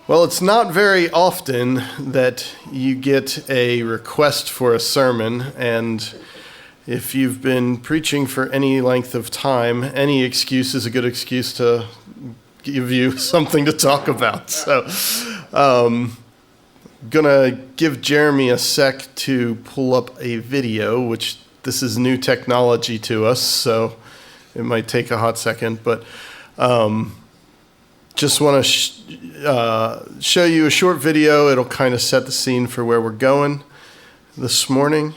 Well, it's not very often that you get a request for a sermon, and if you've been preaching for any length of time, any excuse is a good excuse to give you something to talk about. So, gonna give Jeremy a sec to pull up a video, which this is new technology to us, so it might take a hot second, but just want to show you a short video. It'll kind of set the scene for where we're going this morning.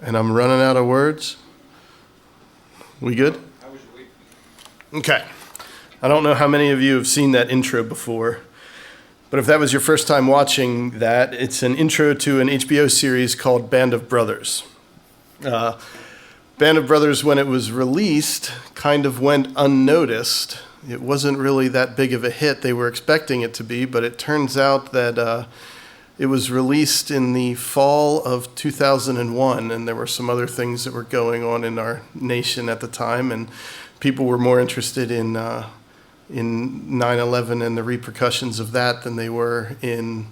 And I'm running out of words. We good? Okay. I don't know how many of you have seen that intro before, but if that was your first time watching that, it's an intro to an HBO series called Band of Brothers. Band of Brothers, when it was released, kind of went unnoticed. It wasn't really that big of a hit. They were expecting it to be, but it turns out that it was released in the fall of 2001, and there were some other things that were going on in our nation at the time, and people were more interested in 9/11 and the repercussions of that than they were in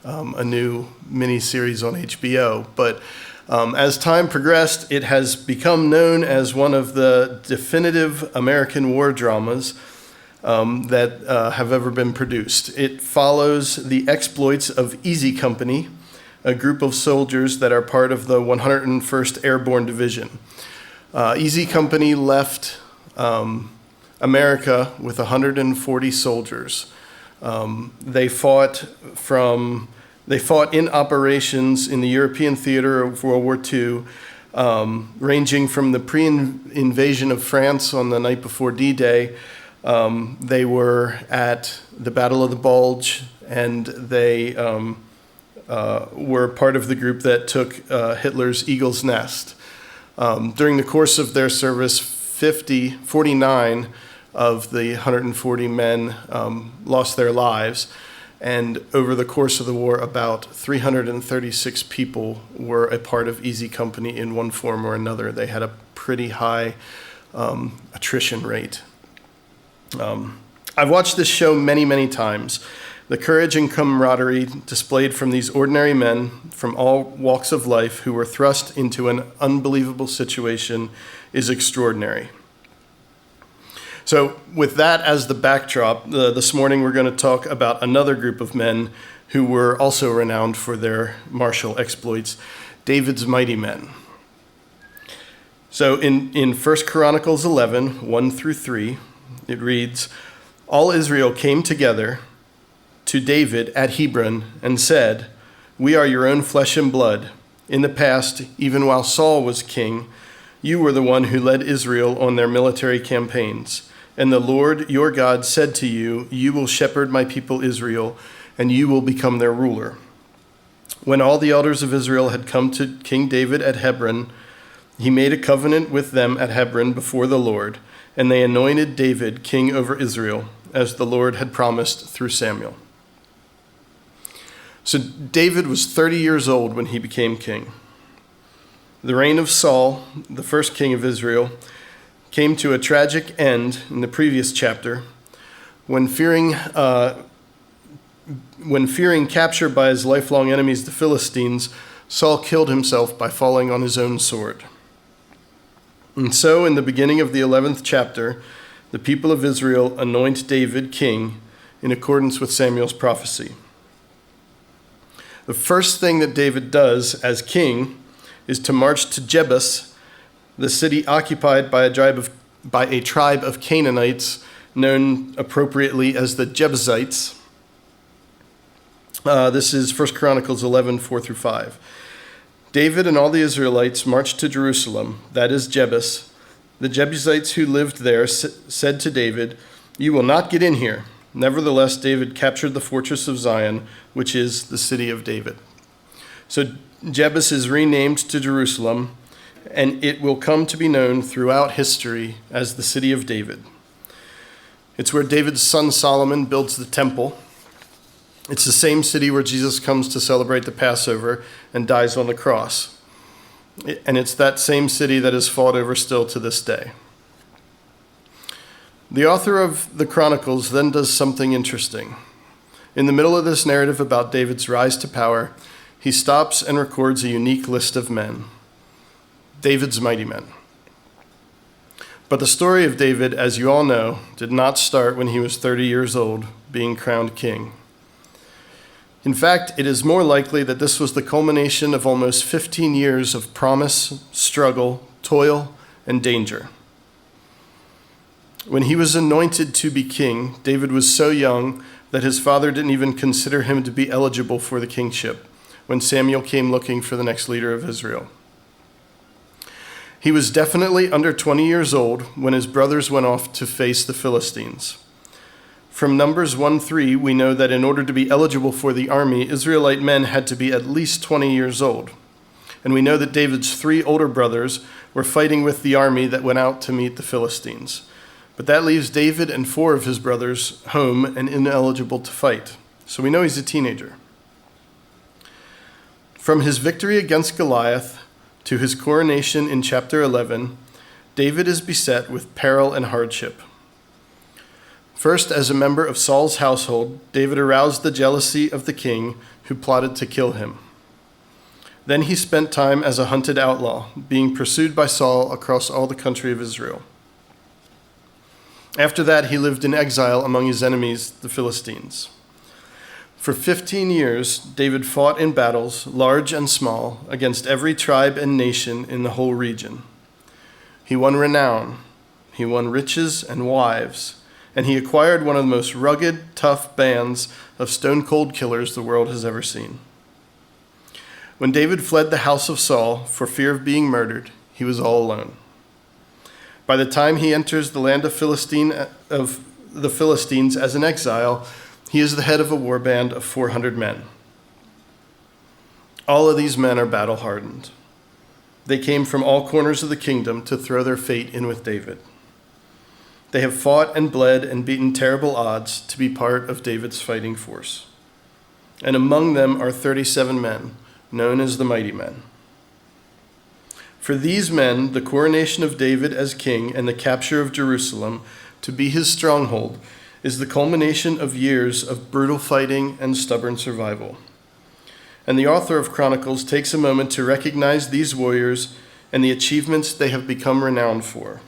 a new miniseries on HBO. But as time progressed, it has become known as one of the definitive American war dramas that have ever been produced. It follows the exploits of Easy Company, a group of soldiers that are part of the 101st Airborne Division. Easy Company left America with 140 soldiers. They fought in operations in the European theater of World War II, ranging from the pre-invasion of France on the night before D-Day. They were at the Battle of the Bulge, and they were part of the group that took Hitler's Eagle's Nest. During the course of their service, 49 of the 140 men lost their lives, and over the course of the war, about 336 people were a part of Easy Company in one form or another. They had a pretty high attrition rate. I've watched this show many, many times. The courage and camaraderie displayed from these ordinary men from all walks of life who were thrust into an unbelievable situation is extraordinary. So with that as the backdrop, this morning we're going to talk about another group of men who were also renowned for their martial exploits, David's mighty men. So in 1 Chronicles 11, 1 through 3, it reads, "All Israel came together to David at Hebron and said, 'We are your own flesh and blood. In the past, even while Saul was king, you were the one who led Israel on their military campaigns. And the Lord your God said to you, you will shepherd my people Israel, and you will become their ruler.' When all the elders of Israel had come to King David at Hebron, he made a covenant with them at Hebron before the Lord, and they anointed David king over Israel, as the Lord had promised through Samuel." So David was 30 years old when he became king. The reign of Saul, the first king of Israel, came to a tragic end in the previous chapter when fearing capture by his lifelong enemies, the Philistines, Saul killed himself by falling on his own sword. And so, in the beginning of the 11th chapter, the people of Israel anoint David king in accordance with Samuel's prophecy. The first thing that David does as king is to march to Jebus, the city occupied by a tribe of Canaanites known appropriately as the Jebusites. This is 1 Chronicles 11, 4 through 5. David and all the Israelites marched to Jerusalem, that is Jebus. The Jebusites who lived there said to David, "You will not get in here." Nevertheless, David captured the fortress of Zion, which is the city of David. So Jebus is renamed to Jerusalem, and it will come to be known throughout history as the city of David. It's where David's son Solomon builds the temple. It's the same city where Jesus comes to celebrate the Passover and dies on the cross. And it's that same city that is fought over still to this day. The author of the Chronicles then does something interesting. In the middle of this narrative about David's rise to power, he stops and records a unique list of men, David's mighty men. But the story of David, as you all know, did not start when he was 30 years old, being crowned king. In fact, it is more likely that this was the culmination of almost 15 years of promise, struggle, toil, and danger. When he was anointed to be king, David was so young that his father didn't even consider him to be eligible for the kingship when Samuel came looking for the next leader of Israel. He was definitely under 20 years old when his brothers went off to face the Philistines. From Numbers 1:3, we know that in order to be eligible for the army, Israelite men had to be at least 20 years old. And we know that David's 3 older brothers were fighting with the army that went out to meet the Philistines. But that leaves David and 4 of his brothers home and ineligible to fight. So we know he's a teenager. From his victory against Goliath to his coronation in chapter 11, David is beset with peril and hardship. First, as a member of Saul's household, David aroused the jealousy of the king who plotted to kill him. Then he spent time as a hunted outlaw, being pursued by Saul across all the country of Israel. After that, he lived in exile among his enemies, the Philistines. For 15 years, David fought in battles, large and small, against every tribe and nation in the whole region. He won renown, he won riches and wives, and he acquired one of the most rugged, tough bands of stone-cold killers the world has ever seen. When David fled the house of Saul for fear of being murdered, he was all alone. By the time he enters the land of the Philistines as an exile, he is the head of a war band of 400 men. All of these men are battle-hardened. They came from all corners of the kingdom to throw their fate in with David. They have fought and bled and beaten terrible odds to be part of David's fighting force. And among them are 37 men, known as the mighty men. For these men, the coronation of David as king and the capture of Jerusalem to be his stronghold is the culmination of years of brutal fighting and stubborn survival. And the author of Chronicles takes a moment to recognize these warriors and the achievements they have become renowned for.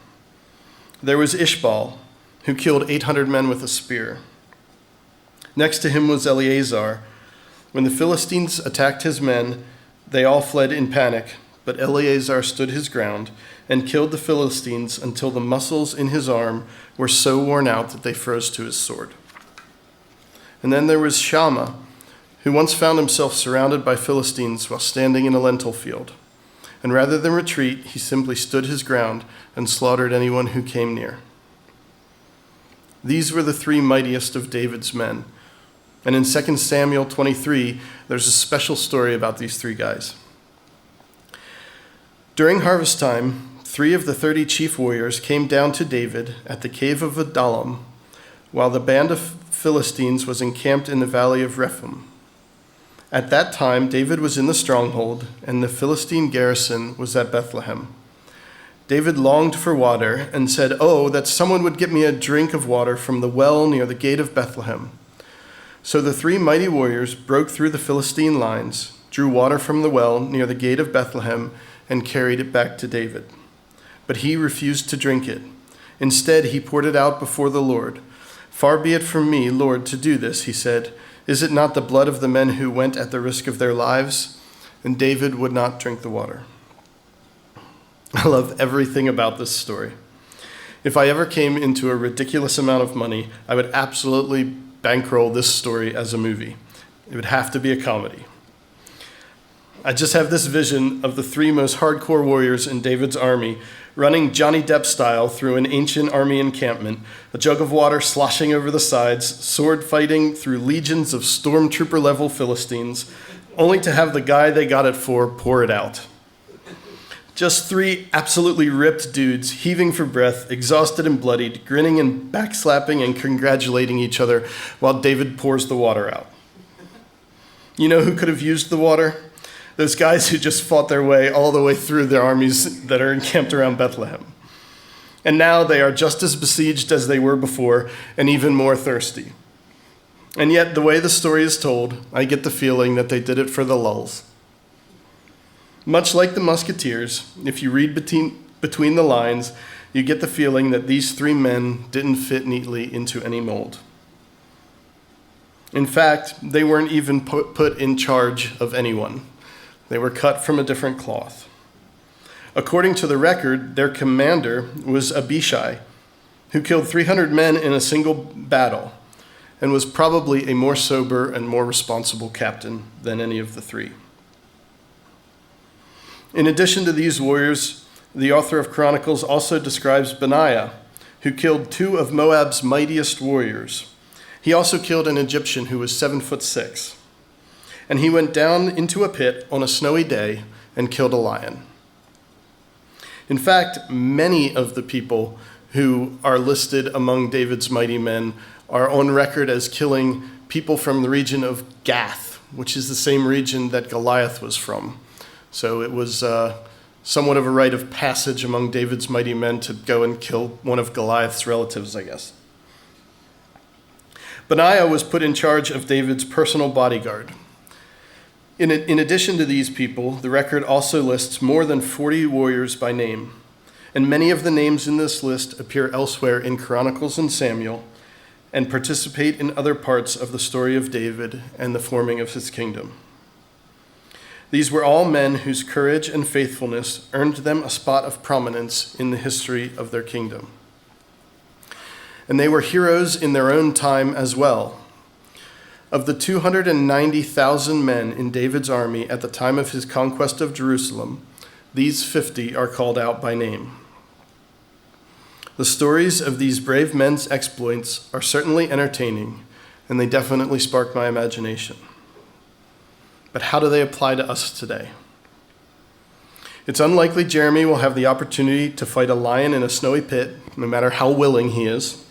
There was Ishbaal, who killed 800 men with a spear. Next to him was Eleazar. When the Philistines attacked his men, they all fled in panic, but Eleazar stood his ground and killed the Philistines until the muscles in his arm were so worn out that they froze to his sword. And then there was Shammah, who once found himself surrounded by Philistines while standing in a lentil field. And rather than retreat, he simply stood his ground and slaughtered anyone who came near. These were the 3 mightiest of David's men. And in 2 Samuel 23, there's a special story about these 3 guys. During harvest time, 3 of the 30 chief warriors came down to David at the cave of Adullam, while the band of Philistines was encamped in the valley of Rephaim. At that time, David was in the stronghold, and the Philistine garrison was at Bethlehem. David longed for water and said, "Oh, that someone would get me a drink of water from the well near the gate of Bethlehem." So the 3 mighty warriors broke through the Philistine lines, drew water from the well near the gate of Bethlehem, and carried it back to David. But he refused to drink it. Instead, he poured it out before the Lord. "Far be it from me, Lord, to do this," he said. "Is it not the blood of the men who went at the risk of their lives?" And David would not drink the water. I love everything about this story. If I ever came into a ridiculous amount of money, I would absolutely bankroll this story as a movie. It would have to be a comedy. I just have this vision of the 3 most hardcore warriors in David's army running Johnny Depp style through an ancient army encampment, a jug of water sloshing over the sides, sword fighting through legions of stormtrooper-level Philistines, only to have the guy they got it for pour it out. Just 3 absolutely ripped dudes, heaving for breath, exhausted and bloodied, grinning and backslapping and congratulating each other while David pours the water out. You know who could have used the water? Those guys who just fought their way all the way through their armies that are encamped around Bethlehem. And now they are just as besieged as they were before and even more thirsty. And yet, the way the story is told, I get the feeling that they did it for the lulz. Much like the Musketeers, if you read between the lines, you get the feeling that these three men didn't fit neatly into any mold. In fact, they weren't even put in charge of anyone. They were cut from a different cloth. According to the record, their commander was Abishai, who killed 300 men in a single battle, and was probably a more sober and more responsible captain than any of the three. In addition to these warriors, the author of Chronicles also describes Benaiah, who killed 2 of Moab's mightiest warriors. He also killed an Egyptian who was 7'6", and he went down into a pit on a snowy day and killed a lion. In fact, many of the people who are listed among David's mighty men are on record as killing people from the region of Gath, which is the same region that Goliath was from. So it was somewhat of a rite of passage among David's mighty men to go and kill one of Goliath's relatives, I guess. Benaiah was put in charge of David's personal bodyguard. In addition to these people, the record also lists more than 40 warriors by name, and many of the names in this list appear elsewhere in Chronicles and Samuel and participate in other parts of the story of David and the forming of his kingdom. These were all men whose courage and faithfulness earned them a spot of prominence in the history of their kingdom. And they were heroes in their own time as well. Of the 290,000 men in David's army at the time of his conquest of Jerusalem, these 50 are called out by name. The stories of these brave men's exploits are certainly entertaining, and they definitely spark my imagination. But how do they apply to us today? It's unlikely Jeremy will have the opportunity to fight a lion in a snowy pit, no matter how willing he is.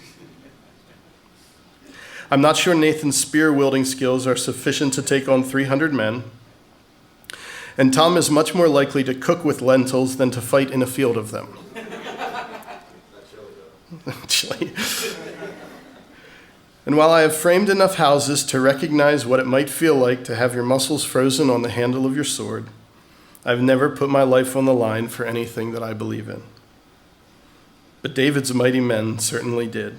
I'm not sure Nathan's spear-wielding skills are sufficient to take on 300 men. And Tom is much more likely to cook with lentils than to fight in a field of them. Chili. And while I have framed enough houses to recognize what it might feel like to have your muscles frozen on the handle of your sword, I've never put my life on the line for anything that I believe in. But David's mighty men certainly did.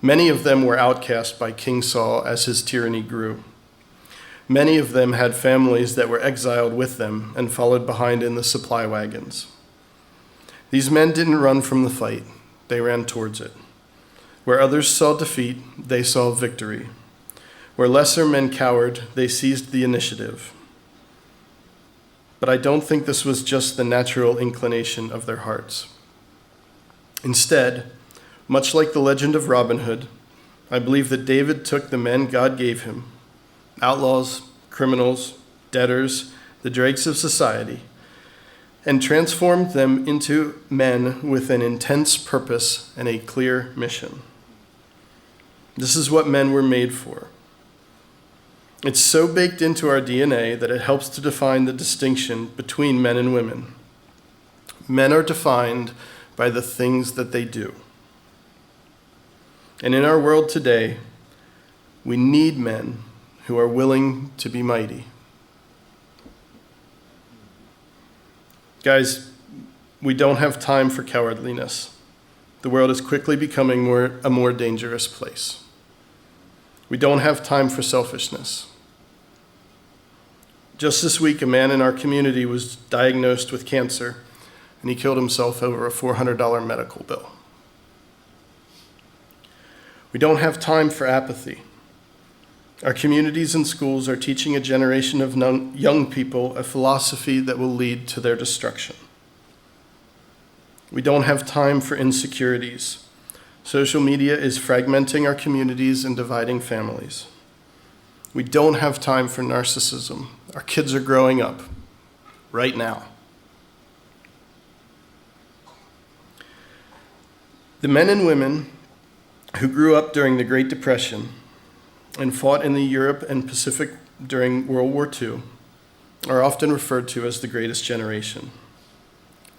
Many of them were outcast by King Saul as his tyranny grew. Many of them had families that were exiled with them and followed behind in the supply wagons. These men didn't run from the fight, they ran towards it. Where others saw defeat, they saw victory. Where lesser men cowered, they seized the initiative. But I don't think this was just the natural inclination of their hearts. Instead, much like the legend of Robin Hood, I believe that David took the men God gave him, outlaws, criminals, debtors, the dregs of society, and transformed them into men with an intense purpose and a clear mission. This is what men were made for. It's so baked into our DNA that it helps to define the distinction between men and women. Men are defined by the things that they do. And in our world today, we need men who are willing to be mighty. Guys, we don't have time for cowardliness. The world is quickly becoming a more dangerous place. We don't have time for selfishness. Just this week, a man in our community was diagnosed with cancer, and he killed himself over a $400 medical bill. We don't have time for apathy. Our communities and schools are teaching a generation of young people a philosophy that will lead to their destruction. We don't have time for insecurities. Social media is fragmenting our communities and dividing families. We don't have time for narcissism. Our kids are growing up right now. The men and women who grew up during the Great Depression and fought in the Europe and Pacific during World War II are often referred to as the greatest generation.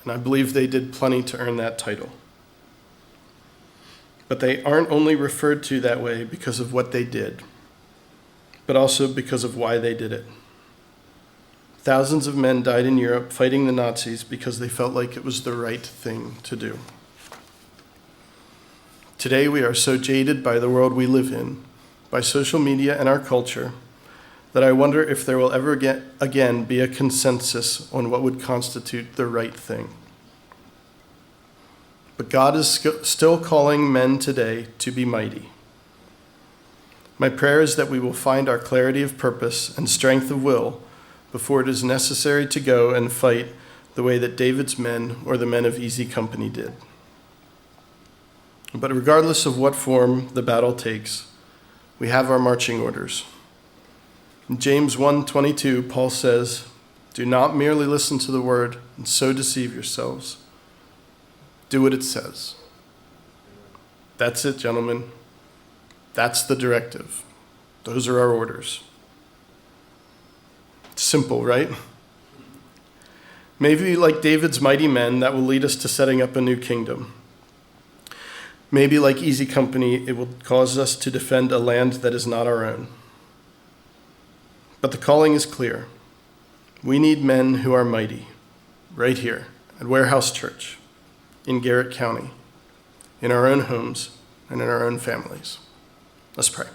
And I believe they did plenty to earn that title. But they aren't only referred to that way because of what they did, but also because of why they did it. Thousands of men died in Europe fighting the Nazis because they felt like it was the right thing to do. Today we are so jaded by the world we live in, by social media and our culture, that I wonder if there will ever again be a consensus on what would constitute the right thing. But God is still calling men today to be mighty. My prayer is that we will find our clarity of purpose and strength of will before it is necessary to go and fight the way that David's men or the men of Easy Company did. But regardless of what form the battle takes, we have our marching orders. In James 1:22, Paul says, "Do not merely listen to the word and so deceive yourselves. Do what it says." That's it, gentlemen. That's the directive. Those are our orders. Simple, right? Maybe like David's mighty men, that will lead us to setting up a new kingdom. Maybe like Easy Company, it will cause us to defend a land that is not our own. But the calling is clear. We need men who are mighty, right here at Warehouse Church, in Garrett County, in our own homes and in our own families. Let's pray.